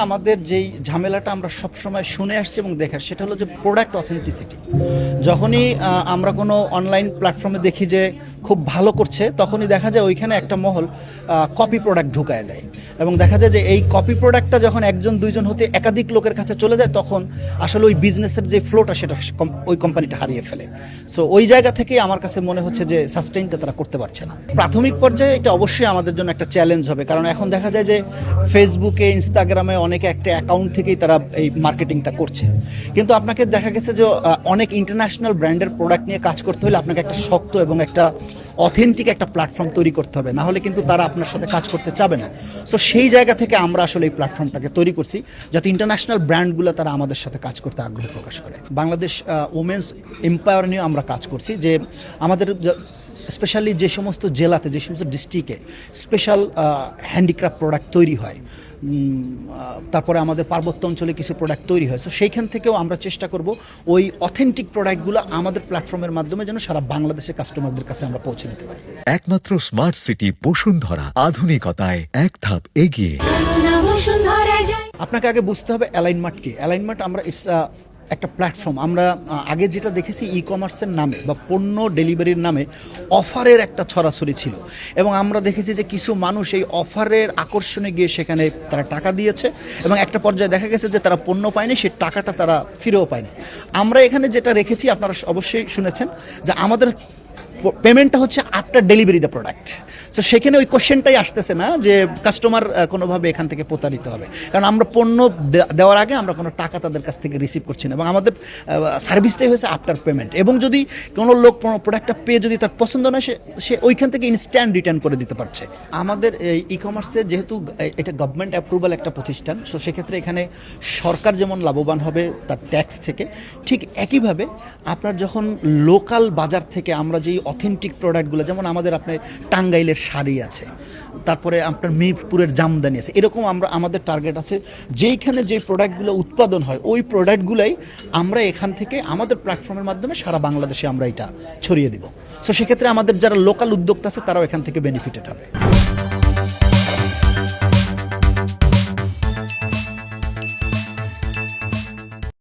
আমাদের যেই ঝামেলাটা আমরা সবসময় শুনে আসছি এবং দেখে আসছি, সেটা হলো যে প্রোডাক্ট অথেন্টিসিটি। যখনই আমরা কোনো অনলাইন প্ল্যাটফর্মে দেখি যে খুব ভালো করছে, তখনই দেখা যায় ওইখানে একটা মহল কপি প্রোডাক্ট ঢুকায় দেয় এবং দেখা যায় যে এই কপি প্রোডাক্টটা যখন একজন দুইজন হতে একাধিক লোকের কাছে চলে যায়, তখন আসলে ওই বিজনেসের যে ফ্লোটা সেটা ওই কোম্পানিটা হারিয়ে ফেলে। সো ওই জায়গা থেকেই আমার কাছে মনে হচ্ছে যে সাস্টেইনটা তারা করতে পারছে না। প্রাথমিক পর্যায়ে এটা অবশ্যই আমাদের জন্য একটা চ্যালেঞ্জ হবে, কারণ এখন দেখা যায় যে ফেসবুকে, ইনস্টাগ্রামে অনেকে একটা অ্যাকাউন্ট থেকেই তারা এই মার্কেটিংটা করছে। কিন্তু আপনাকে দেখা গেছে যে অনেক ইন্টারন্যাশনাল ব্র্যান্ডের প্রোডাক্ট নিয়ে কাজ করতে হলে আপনাকে একটা শক্ত এবং একটা অথেন্টিক একটা প্ল্যাটফর্ম তৈরি করতে হবে, না হলে কিন্তু তারা আপনার সাথে কাজ করতে চাবে না। সো সেই জায়গা থেকে আমরা আসলে এই প্ল্যাটফর্মটাকে তৈরি করছি, যাতে ইন্টারন্যাশনাল ব্র্যান্ডগুলো তারা আমাদের সাথে কাজ করতে আগ্রহ প্রকাশ করে। বাংলাদেশ ওমেন্স এম্পাওয়ার নিয়ে আমরা কাজ করছি, যে আমাদের স্পেশালি যে সমস্ত জেলাতে, যে সমস্ত ডিস্ট্রিক্টে স্পেশাল হ্যান্ডিক্রাফট প্রোডাক্ট তৈরি হয়, তারপরে আমাদের পার্বত্য অঞ্চলে কিছু প্রোডাক্ট তৈরি হয়, সো সেইখান থেকেও আমরা চেষ্টা করব ওই অথেন্টিক প্রোডাক্টগুলো আমাদের প্ল্যাটফর্মের মাধ্যমে যেন সারা বাংলাদেশের কাস্টমারদের কাছে আমরা পৌঁছে দিতে পারি। একমাত্র স্মার্ট সিটি বসুন্ধরা, আধুনিকতায় এক ধাপ এগিয়ে। আপনাকে আগে বুঝতে হবে অ্যালাইনমেন্ট কি। অ্যালাইনমেন্ট আমরা একটা প্ল্যাটফর্ম। আমরা আগে যেটা দেখেছি ই কমার্সের নামে বা পণ্য ডেলিভারির নামে অফারের একটা ছড়াছড়ি ছিল, এবং আমরা দেখেছি যে কিছু মানুষ এই অফারের আকর্ষণে গিয়ে সেখানে তারা টাকা দিয়েছে এবং একটা পর্যায়ে দেখা গেছে যে তারা পণ্য পায়নি, সেই টাকাটা তারা ফিরেও পায়নি। আমরা এখানে যেটা রেখেছি, আপনারা অবশ্যই শুনেছেন যে আমাদের পেমেন্টটা হচ্ছে after delivery the product. So সেখানে ওই কোশ্চেনটাই আসতেছে না যে কাস্টমার কোনোভাবে এখান থেকে প্রতারিত হবে, কারণ আমরা পণ্য দেওয়ার আগে আমরা কোনো টাকা তাদের কাছ থেকে রিসিভ করছি না, এবং আমাদের সার্ভিসটাই হয়েছে আফটার পেমেন্ট। এবং যদি কোনো লোক প্রোডাক্টটা পেয়ে যদি তার পছন্দ নয়, সে ওইখান থেকে ইনস্ট্যান্ট রিটার্ন করে দিতে পারছে। আমাদের এই ই কমার্সে যেহেতু এটা গভর্নমেন্ট অ্যাপ্রুভাল একটা প্রতিষ্ঠান, সো সেক্ষেত্রে এখানে সরকার যেমন লাভবান হবে তার ট্যাক্স থেকে, ঠিক একইভাবে আপনার যখন লোকাল বাজার থেকে আমরা যেই অথেন্টিক প্রোডাক্টগুলো, যেমন আমাদের আপনার টাঙ্গাইলের শাড়ি আছে, তারপরে আপনার মিরপুরের জামদানি আছে, এরকম আমাদের টার্গেট আছে যেইখানে যে প্রোডাক্টগুলো উৎপাদন হয় ওই প্রোডাক্টগুলাই আমরা এখান থেকে আমাদের প্ল্যাটফর্মের মাধ্যমে সারা বাংলাদেশে আমরা এটা ছড়িয়ে দিব। সো সেক্ষেত্রে আমাদের যারা লোকাল উদ্যোক্তা আছে তারাও এখান থেকে বেনিফিটেড হবে।